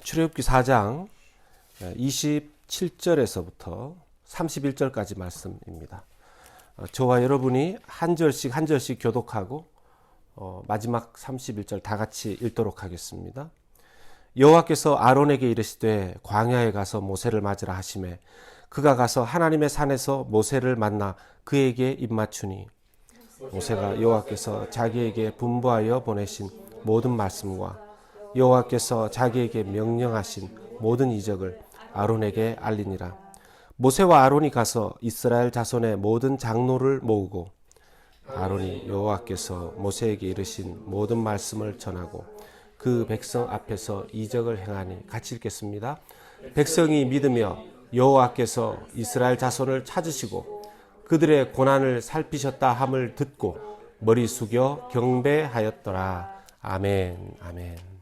출애굽기 4장 27절에서부터 31절까지 말씀입니다. 저와 여러분이 한 절씩 한 절씩 교독하고 마지막 31절 다 같이 읽도록 하겠습니다. 여호와께서 아론에게 이르시되 광야에 가서 모세를 맞으라 하시매 그가 가서 하나님의 산에서 모세를 만나 그에게 입맞추니 모세가 여호와께서 자기에게 분부하여 보내신 모든 말씀과 여호와께서 자기에게 명령하신 모든 이적을 아론에게 알리니라. 모세와 아론이 가서 이스라엘 자손의 모든 장로를 모으고 아론이 여호와께서 모세에게 이르신 모든 말씀을 전하고 그 백성 앞에서 이적을 행하니 같이 읽겠습니다. 백성이 믿으며 여호와께서 이스라엘 자손을 찾으시고 그들의 고난을 살피셨다 함을 듣고 머리 숙여 경배하였더라. 아멘. 아멘.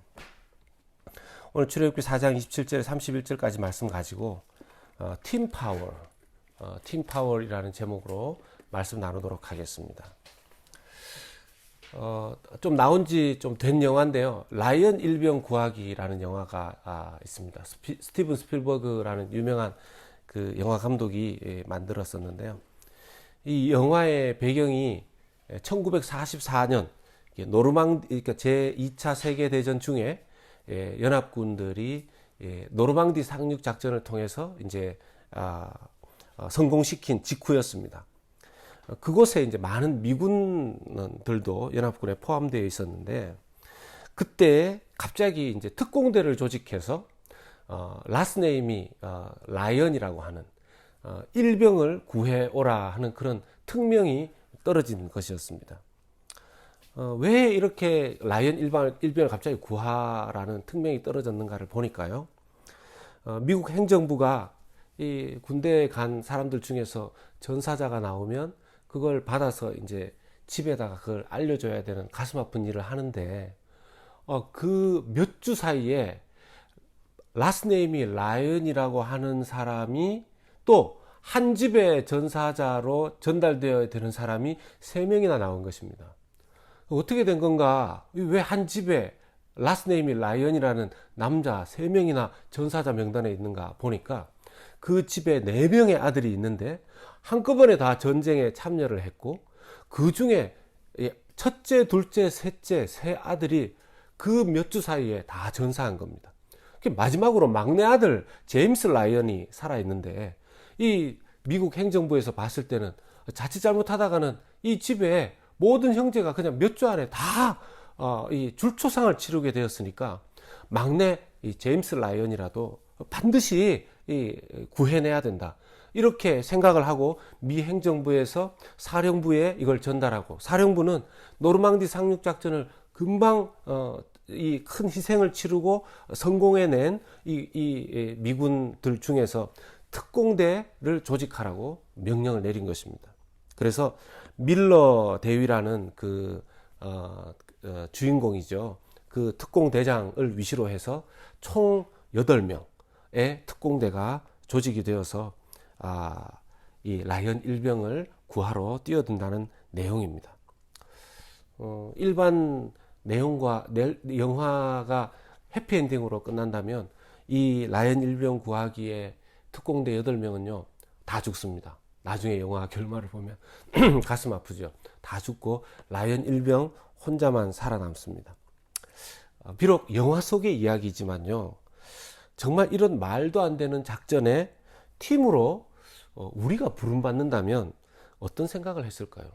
오늘 출애굽기 4장 27절 31절까지 말씀 가지고 팀 파워이라는 제목으로 말씀 나누도록 하겠습니다. 좀 나온 지 좀 된 영화인데요. 라이언 일병 구하기라는 영화가 있습니다. 스티븐 스필버그라는 유명한 그 영화 감독이 만들었었는데요. 이 영화의 배경이 1944년 그러니까 제2차 세계대전 중에 연합군들이 노르망디 상륙 작전을 통해서 이제 성공시킨 직후였습니다. 그곳에 이제 많은 미군들도 연합군에 포함되어 있었는데 그때 갑자기 이제 특공대를 조직해서 라스네임이 라이언이라고 하는 일병을 구해오라 하는 그런 특명이 떨어진 것이었습니다. 왜 이렇게 라이언 일병을 갑자기 구하라는 특명이 떨어졌는가를 보니까요. 미국 행정부가 이 군대에 간 사람들 중에서 전사자가 나오면 그걸 받아서 이제 집에다가 그걸 알려줘야 되는 가슴 아픈 일을 하는데 그 몇 주 사이에 라스네임이 라이언이라고 하는 사람이 또 한 집의 전사자로 전달되어야 되는 사람이 3명이나 나온 것입니다. 어떻게 된 건가? 왜 한 집에 라스네임이 라이언이라는 남자 3명이나 전사자 명단에 있는가 보니까 그 집에 4명의 아들이 있는데 한꺼번에 다 전쟁에 참여를 했고 그 중에 첫째, 둘째, 셋째, 세 아들이 그 몇 주 사이에 다 전사한 겁니다. 마지막으로 막내 아들 제임스 라이언이 살아있는데 이 미국 행정부에서 봤을 때는 자칫 잘못하다가는 이 집에 모든 형제가 그냥 몇 주 안에 다 이 줄초상을 치르게 되었으니까 막내 이 제임스 라이언이라도 반드시 구해내야 된다. 이렇게 생각을 하고 미 행정부에서 사령부에 이걸 전달하고 사령부는 노르망디 상륙작전을 금방 이 큰 희생을 치르고 성공해낸 이 미군들 중에서 특공대를 조직하라고 명령을 내린 것입니다. 그래서 밀러 대위라는 그 주인공이죠. 그 특공대장을 위시로 해서 총 8명의 특공대가 조직이 되어서 이 라이언 일병을 구하러 뛰어든다는 내용입니다. 일반 내용과 영화가 해피엔딩으로 끝난다면 이 라이언 일병 구하기에 특공대 8명은요 다 죽습니다. 나중에 영화 결말을 보면 가슴 아프죠. 다 죽고 라이언 일병 혼자만 살아남습니다. 비록 영화 속의 이야기지만요 정말 이런 말도 안 되는 작전에 팀으로 우리가 부름받는다면 어떤 생각을 했을까요?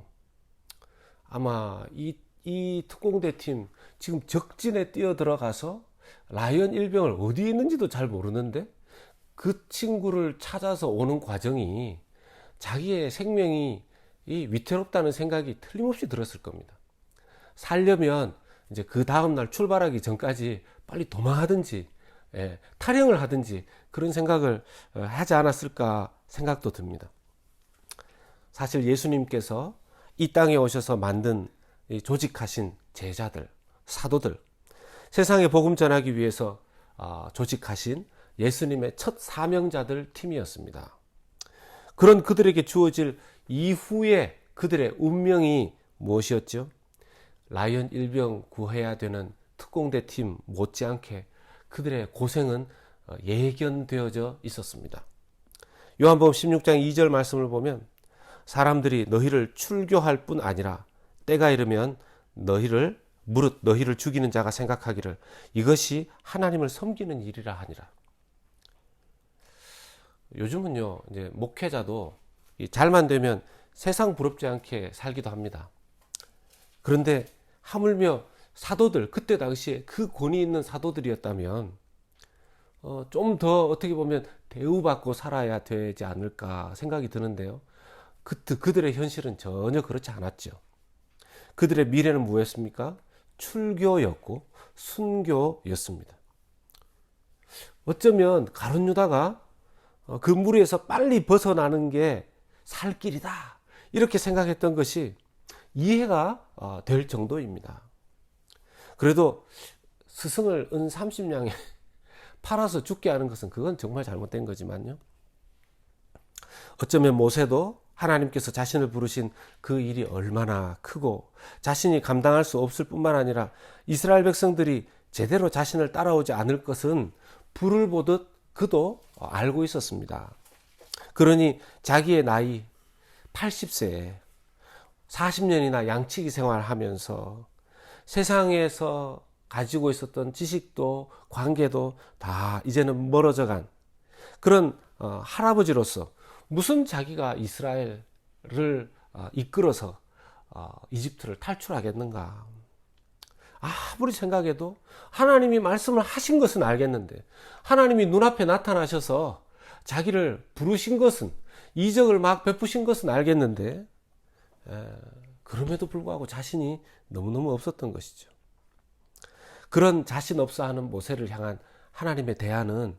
아마 이 특공대 팀 지금 적진에 뛰어들어가서 라이언 일병을 어디에 있는지도 잘 모르는데 그 친구를 찾아서 오는 과정이 자기의 생명이 위태롭다는 생각이 틀림없이 들었을 겁니다. 살려면 이제 그 다음날 출발하기 전까지 빨리 도망하든지 탈영을 하든지 그런 생각을 하지 않았을까 생각도 듭니다. 사실 예수님께서 이 땅에 오셔서 만든 조직하신 제자들, 사도들, 세상에 복음 전하기 위해서 조직하신 예수님의 첫 사명자들 팀이었습니다. 그런 그들에게 주어질 이후에 그들의 운명이 무엇이었죠? 라이언 일병 구해야 되는 특공대 팀 못지않게 그들의 고생은 예견되어져 있었습니다. 요한복음 16장 2절 말씀을 보면 사람들이 너희를 출교할 뿐 아니라 때가 이르면 너희를 무릇 너희를 죽이는 자가 생각하기를 이것이 하나님을 섬기는 일이라 하니라. 요즘은요, 이제 목회자도 잘만 되면 세상 부럽지 않게 살기도 합니다. 그런데 하물며 사도들, 그때 당시에 그 권위 있는 사도들이었다면 좀 더 어떻게 보면 대우받고 살아야 되지 않을까 생각이 드는데요. 그들의 현실은 전혀 그렇지 않았죠. 그들의 미래는 뭐였습니까? 출교였고 순교였습니다. 어쩌면 가룟 유다가 그 무리에서 빨리 벗어나는 게 살 길이다 이렇게 생각했던 것이 이해가 될 정도입니다. 그래도 스승을 은 30냥에 팔아서 죽게 하는 것은 그건 정말 잘못된 거지만요. 어쩌면 모세도 하나님께서 자신을 부르신 그 일이 얼마나 크고 자신이 감당할 수 없을 뿐만 아니라 이스라엘 백성들이 제대로 자신을 따라오지 않을 것은 불을 보듯 그도 알고 있었습니다. 그러니 자기의 나이 80세에 40년이나 양치기 생활하면서 세상에서 가지고 있었던 지식도 관계도 다 이제는 멀어져 간 그런 할아버지로서 무슨 자기가 이스라엘을 이끌어서 이집트를 탈출하겠는가. 아무리 생각해도 하나님이 말씀을 하신 것은 알겠는데 하나님이 눈앞에 나타나셔서 자기를 부르신 것은 이적을 막 베푸신 것은 알겠는데 그럼에도 불구하고 자신이 너무너무 없었던 것이죠. 그런 자신 없어 하는 모세를 향한 하나님의 대안은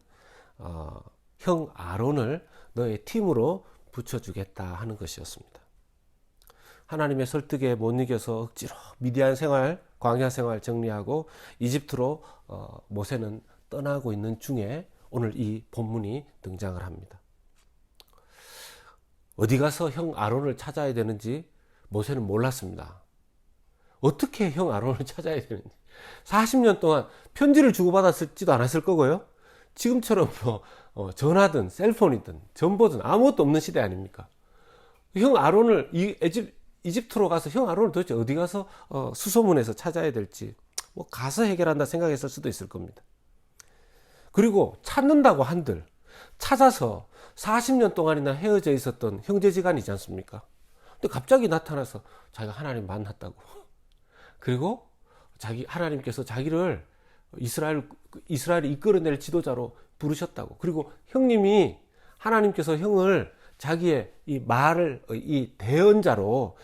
형 아론을 너의 팀으로 붙여주겠다 하는 것이었습니다. 하나님의 설득에 못 이겨서 억지로 미디안 생활, 광야 생활 정리하고 이집트로 모세는 떠나고 있는 중에 오늘 이 본문이 등장을 합니다. 어디 가서 형 아론을 찾아야 되는지 모세는 몰랐습니다. 어떻게 형 아론을 찾아야 되는지. 40년 동안 편지를 주고받았을지도 않았을 거고요. 지금처럼 전화든 셀폰이든 전보든 아무것도 없는 시대 아닙니까? 형 아론을 이집트로 가서 형 아론을 도대체 어디 가서 수소문해서 찾아야 될지 가서 해결한다 생각했을 수도 있을 겁니다. 그리고 찾는다고 한들 찾아서 40년 동안이나 헤어져 있었던 형제지간이지 않습니까? 근데 갑자기 나타나서 자기가 하나님 만났다고. 그리고 하나님께서 자기를 이스라엘을 이끌어낼 지도자로 부르셨다고. 그리고 형님이 하나님께서 형을 자기의 이 대변자로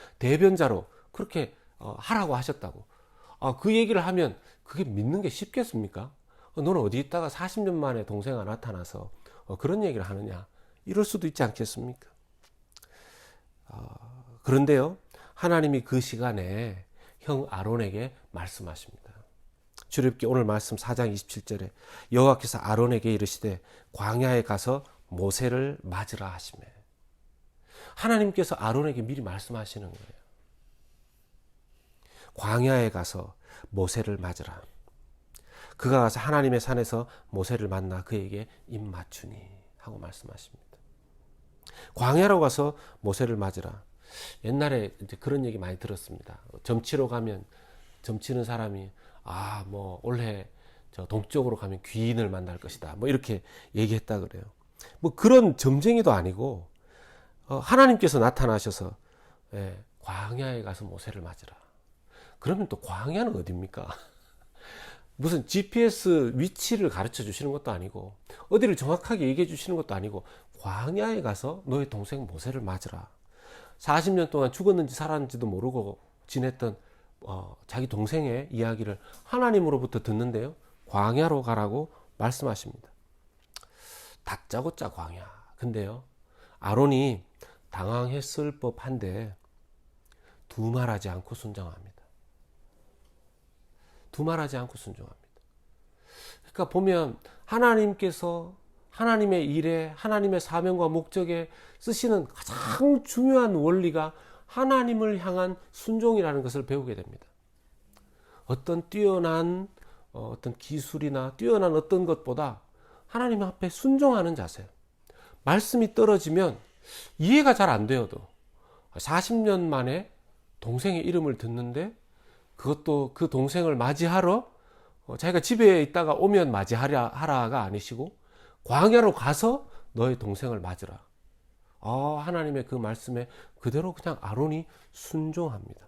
그렇게 하라고 하셨다고. 그 얘기를 하면 그게 믿는 게 쉽겠습니까? 너는 어디 있다가 40년 만에 동생아 나타나서 그런 얘기를 하느냐. 이럴 수도 있지 않겠습니까? 그런데요, 하나님이 그 시간에 형 아론에게 말씀하십니다. 출애굽기 오늘 말씀 4장 27절에 여호와께서 아론에게 이르시되 광야에 가서 모세를 맞으라 하시매. 하나님께서 아론에게 미리 말씀하시는 거예요. 광야에 가서 모세를 맞으라. 그가 가서 하나님의 산에서 모세를 만나 그에게 입 맞추니 하고 말씀하십니다. 광야로 가서 모세를 맞으라. 옛날에 이제 그런 얘기 많이 들었습니다. 점치러 가면 점치는 사람이 올해 저 동쪽으로 가면 귀인을 만날 것이다. 이렇게 얘기했다 그래요. 그런 점쟁이도 아니고 하나님께서 나타나셔서 광야에 가서 모세를 맞으라. 그러면 또 광야는 어디입니까? 무슨 GPS 위치를 가르쳐 주시는 것도 아니고 어디를 정확하게 얘기해 주시는 것도 아니고 광야에 가서 너의 동생 모세를 맞으라. 40년 동안 죽었는지 살았는지도 모르고 지냈던 자기 동생의 이야기를 하나님으로부터 듣는데요. 광야로 가라고 말씀하십니다. 다짜고짜 광야. 근데요, 아론이 당황했을 법한데 두말하지 않고 순종합니다. 두말하지 않고 순종합니다. 그러니까 보면 하나님께서 하나님의 일에 하나님의 사명과 목적에 쓰시는 가장 중요한 원리가 하나님을 향한 순종이라는 것을 배우게 됩니다. 어떤 뛰어난 어떤 기술이나 뛰어난 어떤 것보다 하나님 앞에 순종하는 자세. 말씀이 떨어지면 이해가 잘 안 되어도 40년 만에 동생의 이름을 듣는데 그것도 그 동생을 맞이하러 자기가 집에 있다가 오면 맞이하라가 아니시고 광야로 가서 너의 동생을 맞으라. 하나님의 그 말씀에 그대로 그냥 아론이 순종합니다.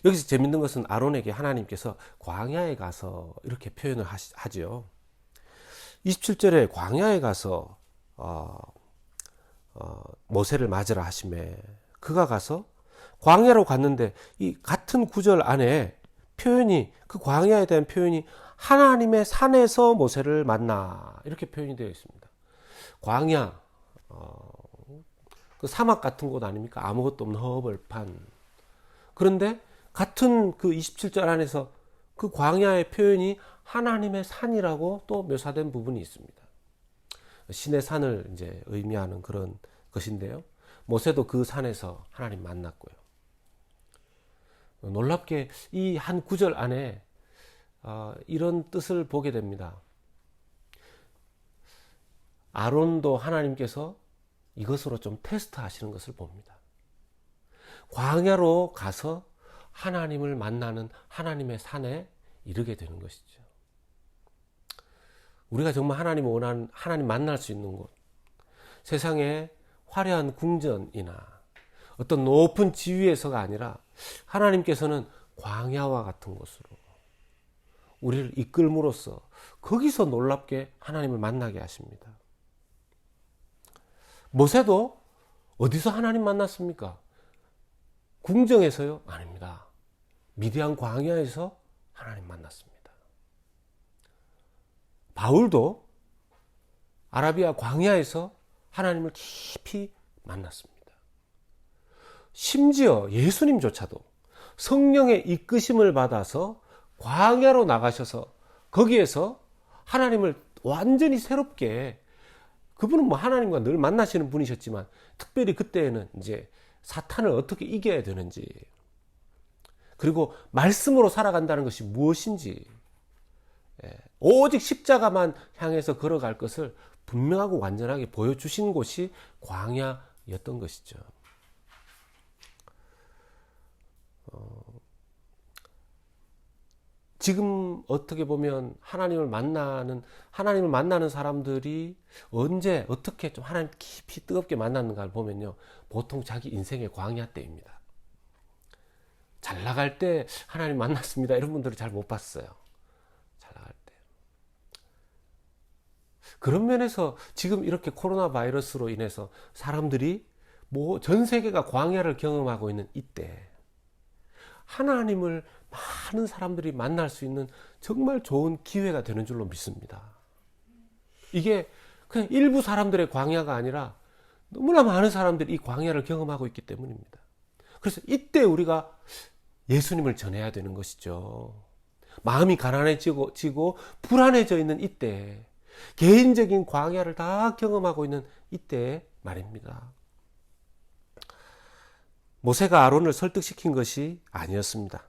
여기서 재밌는 것은 아론에게 하나님께서 광야에 가서 이렇게 표현을 하지요. 27절에 광야에 가서 모세를 맞으라 하시매 그가 가서 광야로 갔는데 이 같은 구절 안에 표현이 그 광야에 대한 표현이 하나님의 산에서 모세를 만나 이렇게 표현이 되어 있습니다. 광야 그 사막 같은 곳 아닙니까? 아무것도 없는 허벌판. 그런데 같은 그 27절 안에서 그 광야의 표현이 하나님의 산이라고 또 묘사된 부분이 있습니다. 신의 산을 이제 의미하는 그런 것인데요. 모세도 그 산에서 하나님 만났고요. 놀랍게 이 한 구절 안에 이런 뜻을 보게 됩니다. 아론도 하나님께서 이것으로 좀 테스트 하시는 것을 봅니다. 광야로 가서 하나님을 만나는 하나님의 산에 이르게 되는 것이죠. 우리가 정말 하나님을 원하는, 하나님 만날 수 있는 곳, 세상에 화려한 궁전이나 어떤 높은 지위에서가 아니라 하나님께서는 광야와 같은 곳으로 우리를 이끌므로써 거기서 놀랍게 하나님을 만나게 하십니다. 모세도 어디서 하나님 만났습니까? 궁정에서요? 아닙니다. 미디안 광야에서 하나님 만났습니다. 바울도 아라비아 광야에서 하나님을 깊이 만났습니다. 심지어 예수님조차도 성령의 이끄심을 받아서 광야로 나가셔서 거기에서 하나님을 완전히 새롭게, 그분은 뭐 하나님과 늘 만나시는 분이셨지만 특별히 그때에는 이제 사탄을 어떻게 이겨야 되는지, 그리고 말씀으로 살아간다는 것이 무엇인지, 오직 십자가만 향해서 걸어갈 것을 분명하고 완전하게 보여주신 곳이 광야였던 것이죠. 지금 어떻게 보면 하나님을 만나는 사람들이 언제 어떻게 좀 하나님 깊이 뜨겁게 만났는가를 보면요, 보통 자기 인생의 광야 때입니다. 잘 나갈 때 하나님 만났습니다 이런 분들을 잘 못 봤어요. 잘 나갈 때. 그런 면에서 지금 이렇게 코로나 바이러스로 인해서 사람들이 뭐 전 세계가 광야를 경험하고 있는 이때 하나님을 많은 사람들이 만날 수 있는 정말 좋은 기회가 되는 줄로 믿습니다. 이게 그냥 일부 사람들의 광야가 아니라 너무나 많은 사람들이 이 광야를 경험하고 있기 때문입니다. 그래서 이때 우리가 예수님을 전해야 되는 것이죠. 마음이 가난해지고 불안해져 있는 이때, 개인적인 광야를 다 경험하고 있는 이때 말입니다. 모세가 아론을 설득시킨 것이 아니었습니다.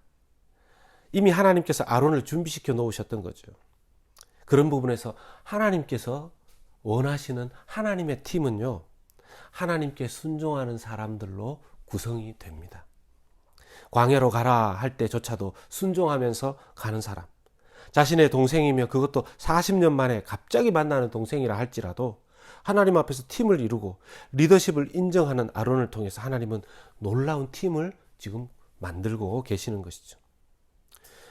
이미 하나님께서 아론을 준비시켜 놓으셨던 거죠. 그런 부분에서 하나님께서 원하시는 하나님의 팀은요, 하나님께 순종하는 사람들로 구성이 됩니다. 광야로 가라 할 때조차도 순종하면서 가는 사람, 자신의 동생이며 그것도 40년 만에 갑자기 만나는 동생이라 할지라도 하나님 앞에서 팀을 이루고 리더십을 인정하는 아론을 통해서 하나님은 놀라운 팀을 지금 만들고 계시는 것이죠.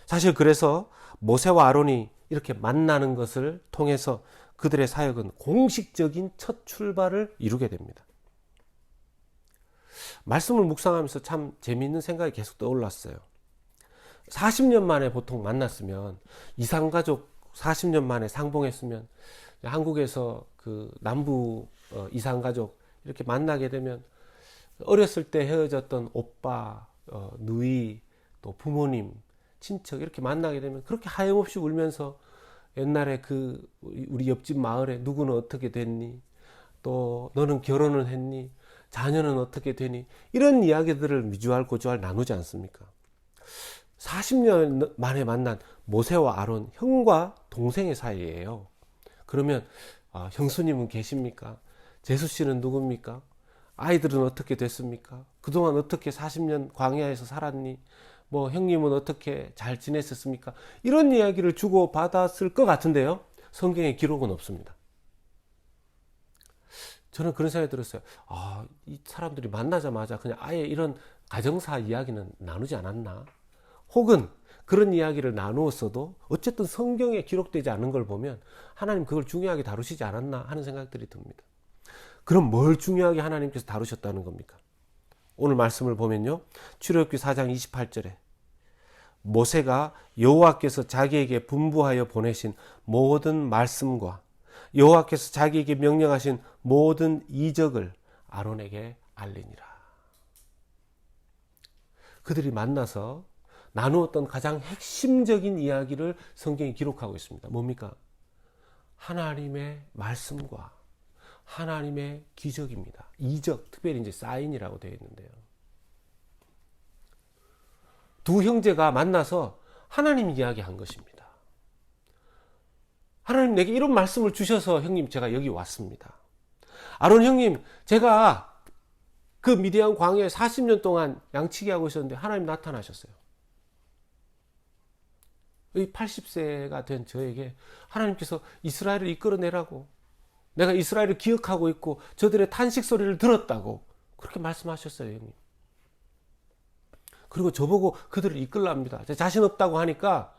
사실 그래서 모세와 아론이 이렇게 만나는 것을 통해서 그들의 사역은 공식적인 첫 출발을 이루게 됩니다. 말씀을 묵상하면서 참 재미있는 생각이 계속 떠올랐어요. 40년 만에 보통 만났으면, 이산가족 40년 만에 상봉했으면, 한국에서 그 남부 이산가족 이렇게 만나게 되면 어렸을 때 헤어졌던 오빠, 누이, 또 부모님, 친척 이렇게 만나게 되면 그렇게 하염없이 울면서 옛날에 그 우리 옆집 마을에 누구는 어떻게 됐니? 또 너는 결혼을 했니? 자녀는 어떻게 되니? 이런 이야기들을 미주알 고주알 나누지 않습니까? 40년 만에 만난 모세와 아론, 형과 동생의 사이예요. 그러면 형수님은 계십니까? 제수 씨는 누굽니까? 아이들은 어떻게 됐습니까? 그동안 어떻게 40년 광야에서 살았니? 뭐 형님은 어떻게 잘 지냈었습니까? 이런 이야기를 주고 받았을 것 같은데요. 성경에 기록은 없습니다. 저는 그런 생각이 들었어요. 이 사람들이 만나자마자 그냥 아예 이런 가정사 이야기는 나누지 않았나? 혹은 그런 이야기를 나누었어도 어쨌든 성경에 기록되지 않은 걸 보면 하나님 그걸 중요하게 다루시지 않았나 하는 생각들이 듭니다. 그럼 뭘 중요하게 하나님께서 다루셨다는 겁니까? 오늘 말씀을 보면요. 출애굽기 4장 28절에 모세가 여호와께서 자기에게 분부하여 보내신 모든 말씀과 여호와께서 자기에게 명령하신 모든 이적을 아론에게 알리니라. 그들이 만나서 나누었던 가장 핵심적인 이야기를 성경이 기록하고 있습니다. 뭡니까? 하나님의 말씀과 하나님의 기적입니다. 이적, 특별히 이제 사인이라고 되어 있는데요. 두 형제가 만나서 하나님 이야기한 것입니다. 하나님 내게 이런 말씀을 주셔서 형님 제가 여기 왔습니다. 아론 형님 제가 그 미디안 광야에 40년 동안 양치기 하고 있었는데 하나님 나타나셨어요. 이 80세가 된 저에게 하나님께서 이스라엘을 이끌어내라고, 내가 이스라엘을 기억하고 있고 저들의 탄식 소리를 들었다고 그렇게 말씀하셨어요, 형님. 그리고 저보고 그들을 이끌랍니다. 자신 없다고 하니까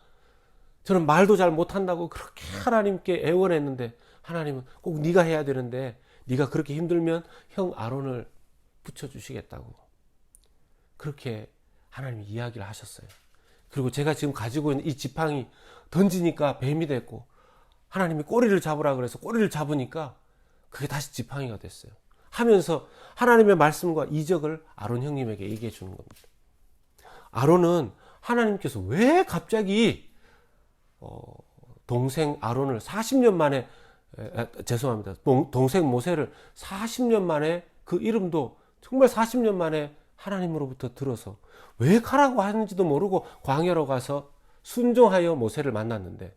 저는 말도 잘 못한다고 그렇게 하나님께 애원했는데 하나님은 꼭 네가 해야 되는데 네가 그렇게 힘들면 형 아론을 붙여주시겠다고 그렇게 하나님이 이야기를 하셨어요. 그리고 제가 지금 가지고 있는 이 지팡이 던지니까 뱀이 됐고 하나님이 꼬리를 잡으라 그래서 꼬리를 잡으니까 그게 다시 지팡이가 됐어요. 하면서 하나님의 말씀과 이적을 아론 형님에게 얘기해 주는 겁니다. 아론은 하나님께서 왜 갑자기 동생 아론을 40년 만에 죄송합니다. 동생 모세를 40년 만에 그 이름도 정말 40년 만에 하나님으로부터 들어서 왜 가라고 하는지도 모르고 광야로 가서 순종하여 모세를 만났는데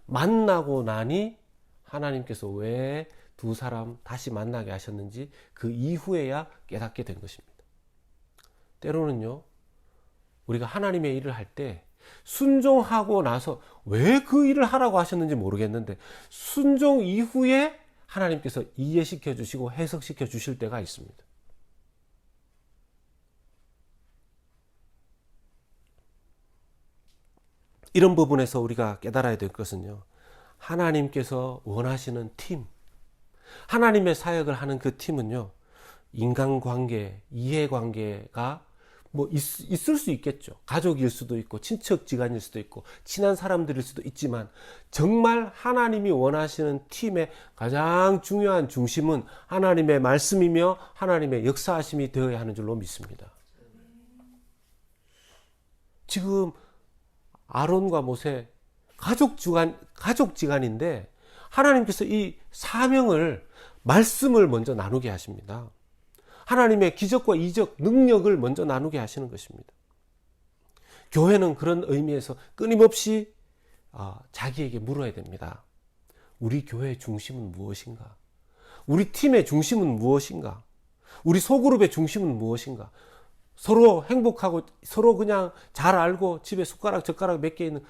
만나고 나니 하나님께서 왜 두 사람 다시 만나게 하셨는지 그 이후에야 깨닫게 된 것입니다. 때로는요, 우리가 하나님의 일을 할 때 순종하고 나서 왜 그 일을 하라고 하셨는지 모르겠는데 순종 이후에 하나님께서 이해시켜 주시고 해석시켜 주실 때가 있습니다. 이런 부분에서 우리가 깨달아야 될 것은요, 하나님께서 원하시는 팀, 하나님의 사역을 하는 그 팀은요, 인간관계, 이해관계가 뭐 있을 수 있겠죠. 가족일 수도 있고 친척지간일 수도 있고 친한 사람들일 수도 있지만 정말 하나님이 원하시는 팀의 가장 중요한 중심은 하나님의 말씀이며 하나님의 역사하심이 되어야 하는 줄로 믿습니다. 지금 아론과 모세 가족지간인데 하나님께서 이 사명을 말씀을 먼저 나누게 하십니다. 하나님의 기적과 이적, 능력을 먼저 나누게 하시는 것입니다. 교회는 그런 의미에서 끊임없이 자기에게 물어야 됩니다. 우리 교회의 중심은 무엇인가? 우리 팀의 중심은 무엇인가? 우리 소그룹의 중심은 무엇인가? 서로 행복하고 서로 그냥 잘 알고 집에 숟가락 젓가락 몇 개 있는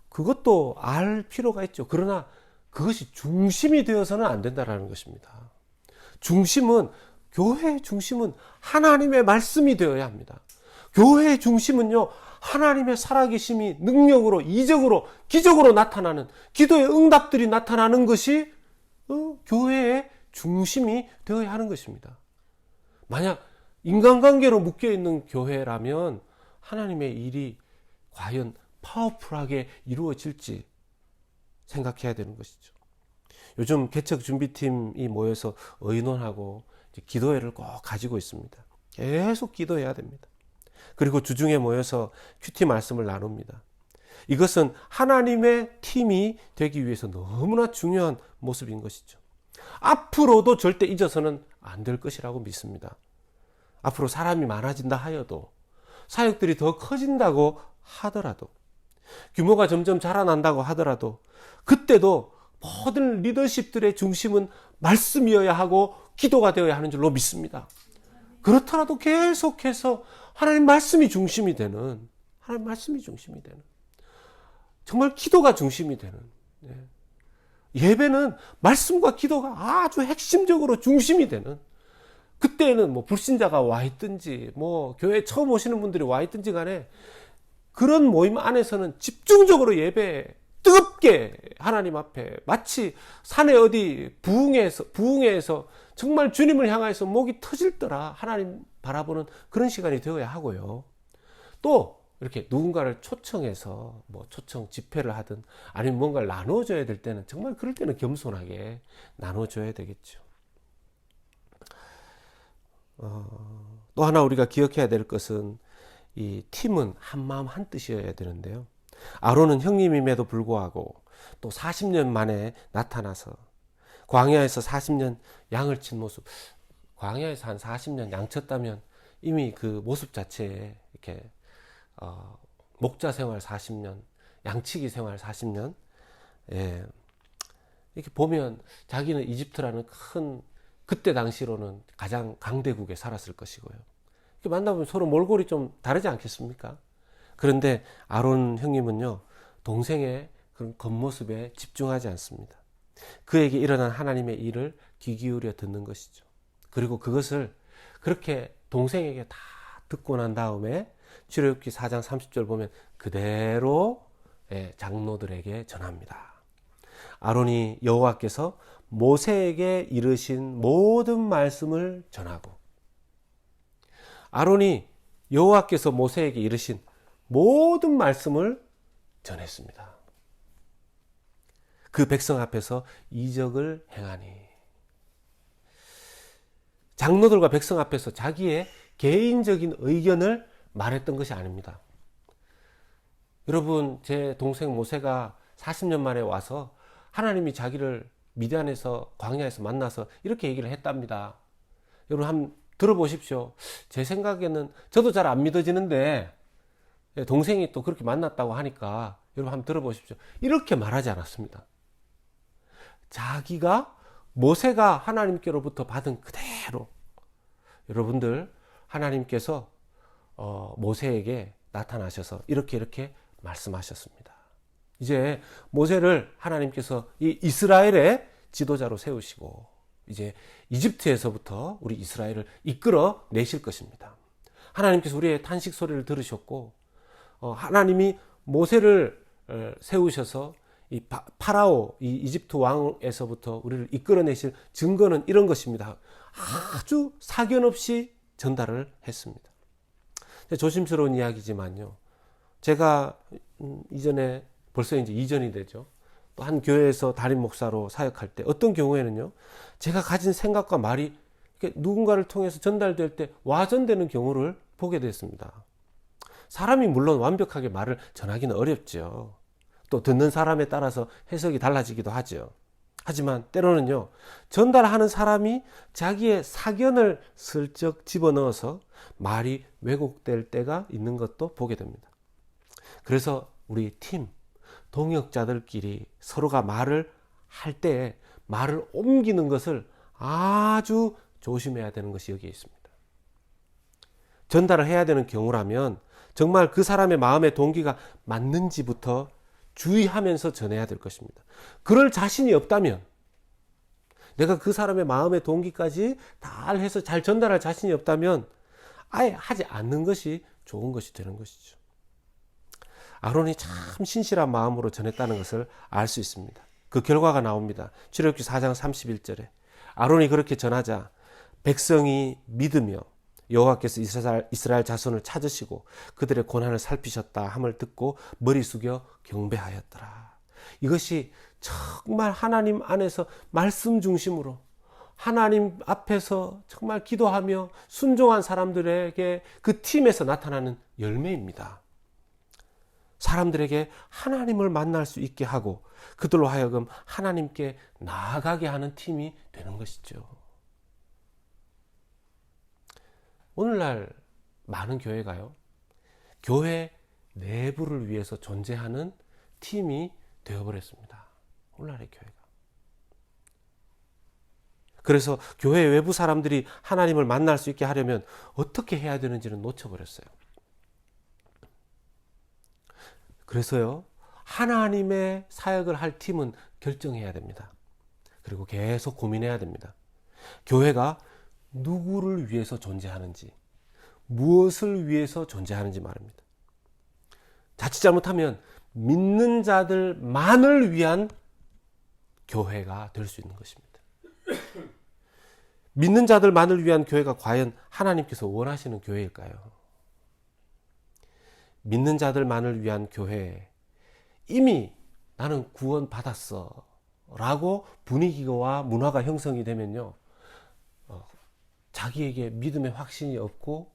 그것도 알 필요가 있죠. 그러나 그것이 중심이 되어서는 안 된다는 것입니다. 교회의 중심은 하나님의 말씀이 되어야 합니다. 교회의 중심은요, 하나님의 살아계심이 능력으로, 이적으로, 기적으로 나타나는, 기도의 응답들이 나타나는 것이 교회의 중심이 되어야 하는 것입니다. 만약 인간관계로 묶여있는 교회라면 하나님의 일이 과연 파워풀하게 이루어질지 생각해야 되는 것이죠. 요즘 개척 준비팀이 모여서 의논하고 기도회를 꼭 가지고 있습니다. 계속 기도해야 됩니다. 그리고 주중에 모여서 큐티 말씀을 나눕니다. 이것은 하나님의 팀이 되기 위해서 너무나 중요한 모습인 것이죠. 앞으로도 절대 잊어서는 안 될 것이라고 믿습니다. 앞으로 사람이 많아진다 하여도 사역들이 더 커진다고 하더라도, 규모가 점점 자라난다고 하더라도, 그때도 모든 리더십들의 중심은 말씀이어야 하고 기도가 되어야 하는 줄로 믿습니다. 그렇더라도 계속해서 하나님 말씀이 중심이 되는, 정말 기도가 중심이 되는, 예배는 말씀과 기도가 아주 핵심적으로 중심이 되는, 그때는 뭐 불신자가 와 있든지 뭐 교회 처음 오시는 분들이 와 있든지 간에 그런 모임 안에서는 집중적으로 예배 뜨겁게 하나님 앞에 마치 산에 어디 부흥회에서 정말 주님을 향해서 목이 터질 더라 하나님 바라보는 그런 시간이 되어야 하고요. 또 이렇게 누군가를 초청해서 뭐 초청 집회를 하든 아니면 뭔가를 나눠줘야 될 때는 정말 그럴 때는 겸손하게 나눠줘야 되겠죠. 또 하나 우리가 기억해야 될 것은 이 팀은 한 마음 한 뜻이어야 되는데요. 아론은 형님임에도 불구하고 또 40년 만에 나타나서 광야에서 40년 양을 친 모습, 광야에서 한 40년 양 쳤다면 이미 그 모습 자체에 이렇게 목자 생활 40년, 양치기 생활 40년, 이렇게 보면 자기는 이집트라는 큰 그때 당시로는 가장 강대국에 살았을 것이고요. 이렇게 만나보면 서로 몰골이 좀 다르지 않겠습니까? 그런데 아론 형님은요, 동생의 그런 겉모습에 집중하지 않습니다. 그에게 일어난 하나님의 일을 귀 기울여 듣는 것이죠. 그리고 그것을 그렇게 동생에게 다 듣고 난 다음에 출애굽기 4장 30절 보면 그대로 장로들에게 전합니다. 아론이 여호와께서 모세에게 이르신 모든 말씀을 전하고, 아론이 여호와께서 모세에게 이르신 모든 말씀을 전했습니다. 그 백성 앞에서 이적을 행하니, 장로들과 백성 앞에서 자기의 개인적인 의견을 말했던 것이 아닙니다. 여러분, 제 동생 모세가 40년 만에 와서 하나님이 자기를 미디안에서 광야에서 만나서 이렇게 얘기를 했답니다. 여러분 한번 들어보십시오. 제 생각에는 저도 잘 안 믿어지는데 동생이 또 그렇게 만났다고 하니까 여러분 한번 들어보십시오. 이렇게 말하지 않았습니다. 자기가 모세가 하나님께로부터 받은 그대로, 여러분들 하나님께서 모세에게 나타나셔서 이렇게 말씀하셨습니다. 이제 모세를 하나님께서 이 이스라엘의 지도자로 세우시고 이제 이집트에서부터 우리 이스라엘을 이끌어 내실 것입니다. 하나님께서 우리의 탄식 소리를 들으셨고 하나님이 모세를 세우셔서 이 파라오, 이 이집트 왕에서부터 우리를 이끌어내실 증거는 이런 것입니다. 아주 사견 없이 전달을 했습니다. 조심스러운 이야기지만요. 제가 이전에 벌써 이제 이전이 되죠. 또 한 교회에서 담임 목사로 사역할 때 어떤 경우에는요. 제가 가진 생각과 말이 누군가를 통해서 전달될 때 와전되는 경우를 보게 됐습니다. 사람이 물론 완벽하게 말을 전하기는 어렵죠. 또 듣는 사람에 따라서 해석이 달라지기도 하죠. 하지만 때로는요, 전달하는 사람이 자기의 사견을 슬쩍 집어넣어서 말이 왜곡될 때가 있는 것도 보게 됩니다. 그래서 우리 팀, 동역자들끼리 서로가 말을 할 때 말을 옮기는 것을 아주 조심해야 되는 것이 여기에 있습니다. 전달을 해야 되는 경우라면 정말 그 사람의 마음의 동기가 맞는지부터 주의하면서 전해야 될 것입니다. 그럴 자신이 없다면, 내가 그 사람의 마음의 동기까지 다 해서 잘 전달할 자신이 없다면 아예 하지 않는 것이 좋은 것이 되는 것이죠. 아론이 참 신실한 마음으로 전했다는 것을 알 수 있습니다. 그 결과가 나옵니다. 출애굽기 4장 31절에 아론이 그렇게 전하자 백성이 믿으며 여호와께서 이스라엘 자손을 찾으시고 그들의 고난을 살피셨다 함을 듣고 머리 숙여 경배하였더라. 이것이 정말 하나님 안에서 말씀 중심으로 하나님 앞에서 정말 기도하며 순종한 사람들에게 그 팀에서 나타나는 열매입니다. 사람들에게 하나님을 만날 수 있게 하고 그들로 하여금 하나님께 나아가게 하는 팀이 되는 것이죠. 오늘날 많은 교회가요, 교회 내부를 위해서 존재하는 팀이 되어버렸습니다. 오늘날의 교회가. 그래서 교회 외부 사람들이 하나님을 만날 수 있게 하려면 어떻게 해야 되는지는 놓쳐버렸어요. 그래서요, 하나님의 사역을 할 팀은 결정해야 됩니다. 그리고 계속 고민해야 됩니다. 교회가 누구를 위해서 존재하는지, 무엇을 위해서 존재하는지 말입니다. 자칫 잘못하면 믿는 자들만을 위한 교회가 될 수 있는 것입니다. 믿는 자들만을 위한 교회가 과연 하나님께서 원하시는 교회일까요? 믿는 자들만을 위한 교회, 이미 나는 구원 받았어 라고 분위기와 문화가 형성이 되면요, 자기에게 믿음의 확신이 없고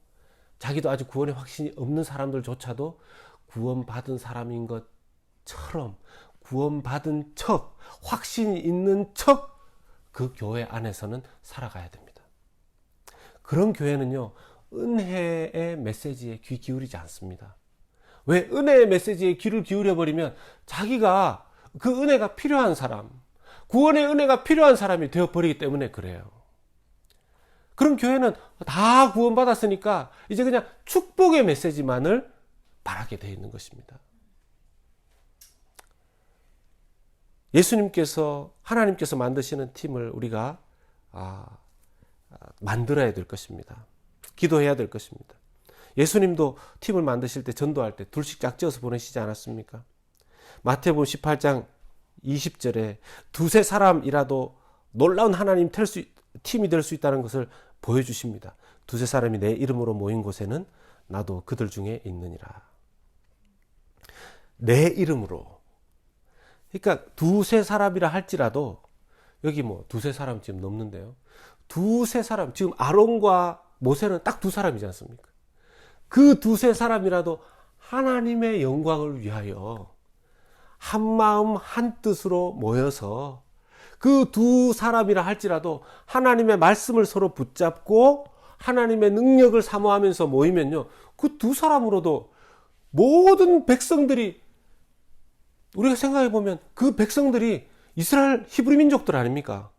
자기도 아직 구원의 확신이 없는 사람들조차도 구원받은 사람인 것처럼 구원받은 척, 확신이 있는 척 그 교회 안에서는 살아가야 됩니다. 그런 교회는요, 은혜의 메시지에 귀 기울이지 않습니다. 왜? 은혜의 메시지에 귀를 기울여버리면 자기가 그 은혜가 필요한 사람, 구원의 은혜가 필요한 사람이 되어버리기 때문에 그래요. 그런 교회는 다 구원받았으니까 이제 그냥 축복의 메시지만을 바라게 되어 있는 것입니다. 예수님께서, 하나님께서 만드시는 팀을 우리가 만들어야 될 것입니다. 기도해야 될 것입니다. 예수님도 팀을 만드실 때, 전도할 때 둘씩 짝지어서 보내시지 않았습니까? 마태복음 18장 20절에 두세 사람이라도 놀라운 하나님 팀이 될 수 있다는 것을 보여주십니다. 두세 사람이 내 이름으로 모인 곳에는 나도 그들 중에 있느니라. 내 이름으로. 그러니까 두세 사람이라 할지라도, 여기 뭐 두세 사람 지금 넘는데요, 두세 사람, 지금 아론과 모세는 딱 두 사람이지 않습니까? 그 두세 사람이라도 하나님의 영광을 위하여 한 마음 한 뜻으로 모여서 그 두 사람이라 할지라도 하나님의 말씀을 서로 붙잡고 하나님의 능력을 사모하면서 모이면요, 그 두 사람으로도 모든 백성들이, 우리가 생각해 보면 그 백성들이 이스라엘 히브리 민족들 아닙니까?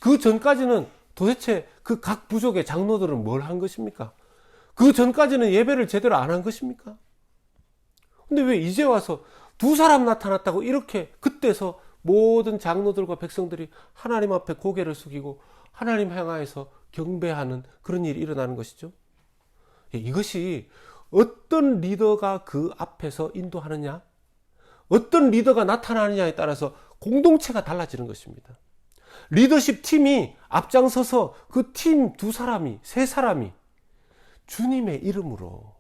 그 전까지는 도대체 그 각 부족의 장로들은 뭘 한 것입니까? 그 전까지는 예배를 제대로 안 한 것입니까? 근데 왜 이제 와서 두 사람 나타났다고 이렇게 그때서 모든 장로들과 백성들이 하나님 앞에 고개를 숙이고 하나님 향하여서 경배하는 그런 일이 일어나는 것이죠? 이것이 어떤 리더가 그 앞에서 인도하느냐, 어떤 리더가 나타나느냐에 따라서 공동체가 달라지는 것입니다. 리더십 팀이 앞장서서 그 팀 두 사람이, 세 사람이 주님의 이름으로,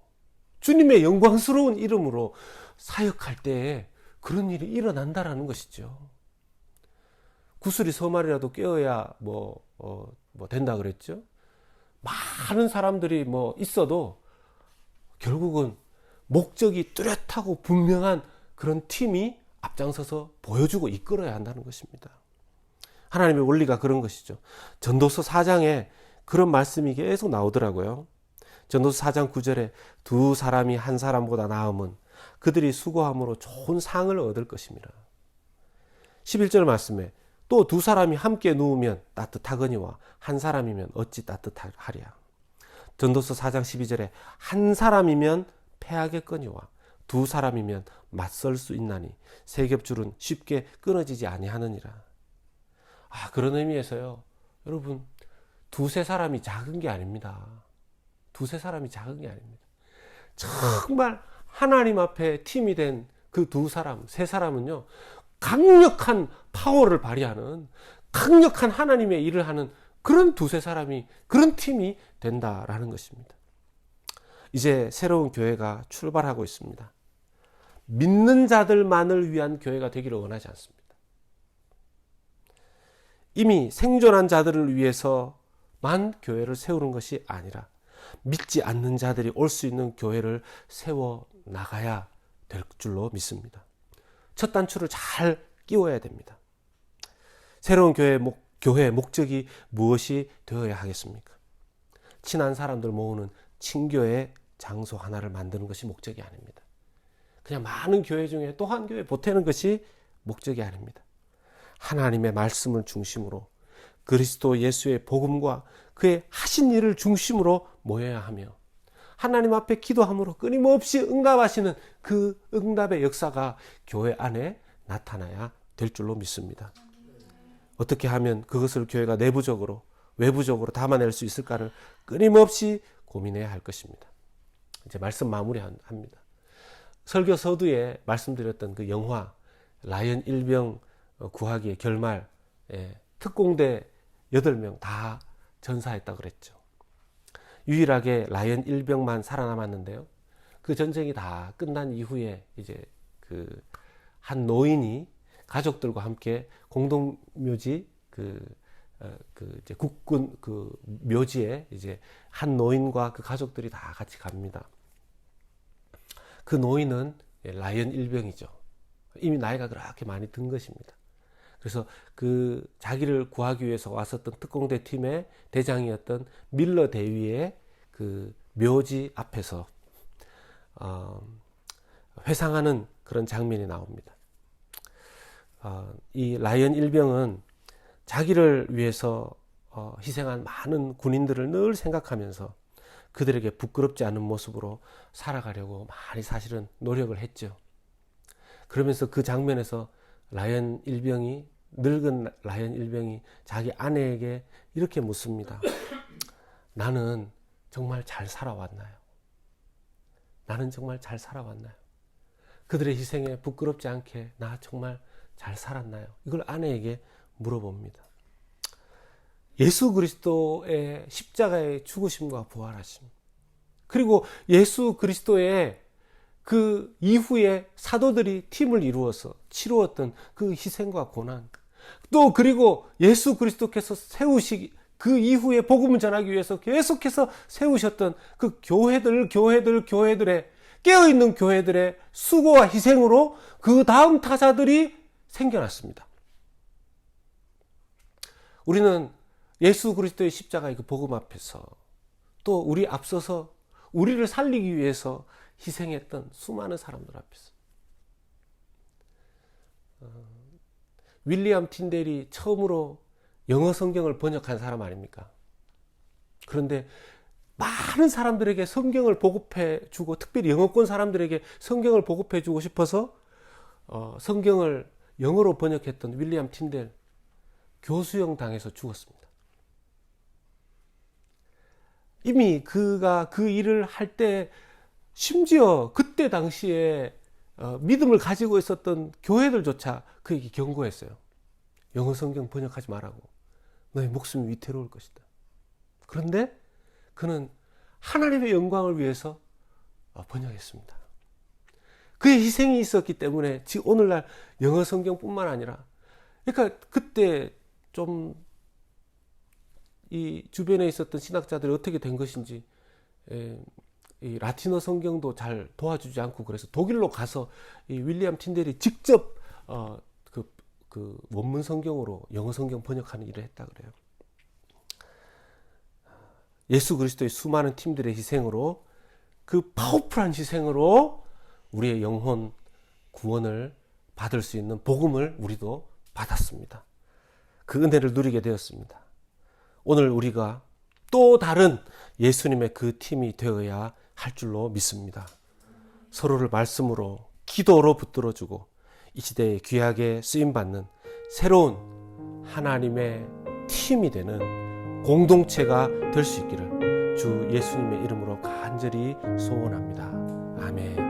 주님의 영광스러운 이름으로 사역할 때에 그런 일이 일어난다라는 것이죠. 구슬이 서 마리라도 깨어야 된다 그랬죠. 많은 사람들이 있어도 결국은 목적이 뚜렷하고 분명한 그런 팀이 앞장서서 보여주고 이끌어야 한다는 것입니다. 하나님의 원리가 그런 것이죠. 전도서 4장에 그런 말씀이 계속 나오더라고요. 전도서 4장 9절에 두 사람이 한 사람보다 나음은 그들이 수고함으로 좋은 상을 얻을 것입니다. 11절 말씀에 또 두 사람이 함께 누우면 따뜻하거니와 한 사람이면 어찌 따뜻하랴. 전도서 4장 12절에 한 사람이면 패하겠거니와 두 사람이면 맞설 수 있나니 세 겹줄은 쉽게 끊어지지 아니하느니라. 그런 의미에서요, 여러분, 두세 사람이 작은 게 아닙니다. 두세 사람이 작은 게 아닙니다. 정말 하나님 앞에 팀이 된 그 두 사람, 세 사람은요, 강력한 파워를 발휘하는, 강력한 하나님의 일을 하는 그런 두세 사람이, 그런 팀이 된다라는 것입니다. 이제 새로운 교회가 출발하고 있습니다. 믿는 자들만을 위한 교회가 되기를 원하지 않습니다. 이미 생존한 자들을 위해서만 교회를 세우는 것이 아니라 믿지 않는 자들이 올 수 있는 교회를 세워 나가야 될 줄로 믿습니다. 첫 단추를 잘 끼워야 됩니다. 새로운 교회의 목적이 무엇이 되어야 하겠습니까? 친한 사람들 모으는 친교의 장소 하나를 만드는 것이 목적이 아닙니다. 그냥 많은 교회 중에 또 한 교회 보태는 것이 목적이 아닙니다. 하나님의 말씀을 중심으로 그리스도 예수의 복음과 그의 하신 일을 중심으로 모여야 하며 하나님 앞에 기도함으로 끊임없이 응답하시는 그 응답의 역사가 교회 안에 나타나야 될 줄로 믿습니다. 어떻게 하면 그것을 교회가 내부적으로 외부적으로 담아낼 수 있을까를 끊임없이 고민해야 할 것입니다. 이제 말씀 마무리합니다. 설교 서두에 말씀드렸던 그 영화 라이언 일병 구하기의 결말, 특공대 8명 다 전사했다고 그랬죠. 유일하게 라이언 일병만 살아남았는데요. 그 전쟁이 다 끝난 이후에 이제 그 한 노인이 가족들과 함께 공동묘지 이제 국군 그 묘지에 이제 한 노인과 그 가족들이 다 같이 갑니다. 그 노인은 라이언 일병이죠. 이미 나이가 그렇게 많이 든 것입니다. 그래서 그 자기를 구하기 위해서 왔었던 특공대 팀의 대장이었던 밀러 대위의 그 묘지 앞에서 회상하는 그런 장면이 나옵니다. 이 라이언 일병은 자기를 위해서 희생한 많은 군인들을 늘 생각하면서 그들에게 부끄럽지 않은 모습으로 살아가려고 많이 사실은 노력을 했죠. 그러면서 그 장면에서 늙은 라이언 일병이 자기 아내에게 이렇게 묻습니다. 나는 정말 잘 살아왔나요? 나는 정말 잘 살아왔나요? 그들의 희생에 부끄럽지 않게 나 정말 잘 살았나요? 이걸 아내에게 물어봅니다. 예수 그리스도의 십자가의 죽으심과 부활하심, 그리고 예수 그리스도의 그 이후에 사도들이 팀을 이루어서 치루었던 그 희생과 고난, 또 그리고 예수 그리스도께서 그 이후에 복음을 전하기 위해서 계속해서 세우셨던 그 교회들의 깨어있는 교회들의 수고와 희생으로 그 다음 타자들이 생겨났습니다. 우리는 예수 그리스도의 십자가의 그 복음 앞에서 또 우리 앞서서 우리를 살리기 위해서 희생했던 수많은 사람들 앞에서 윌리엄 틴델이 처음으로 영어 성경을 번역한 사람 아닙니까? 그런데 많은 사람들에게 성경을 보급해 주고, 특별히 영어권 사람들에게 성경을 보급해 주고 싶어서 성경을 영어로 번역했던 윌리엄 틴델 교수형 당해서 죽었습니다. 이미 그가 그 일을 할 때 심지어 그때 당시에 믿음을 가지고 있었던 교회들조차 그에게 경고했어요. 영어 성경 번역하지 말라고. 너의 목숨이 위태로울 것이다. 그런데 그는 하나님의 영광을 위해서 번역했습니다. 그의 희생이 있었기 때문에 지금 오늘날 영어 성경뿐만 아니라, 그러니까 그때 좀 이 주변에 있었던 신학자들이 어떻게 된 것인지, 이 라틴어 성경도 잘 도와주지 않고, 그래서 독일로 가서 이 윌리엄 틴델이 직접 그 원문 성경으로 영어 성경 번역하는 일을 했다 그래요. 예수 그리스도의 수많은 팀들의 희생으로, 그 파워풀한 희생으로 우리의 영혼 구원을 받을 수 있는 복음을 우리도 받았습니다. 그 은혜를 누리게 되었습니다. 오늘 우리가 또 다른 예수님의 그 팀이 되어야 할 줄로 믿습니다. 서로를 말씀으로, 기도로 붙들어주고 이 시대에 귀하게 쓰임받는 새로운 하나님의 팀이 되는 공동체가 될 수 있기를 주 예수님의 이름으로 간절히 소원합니다. 아멘.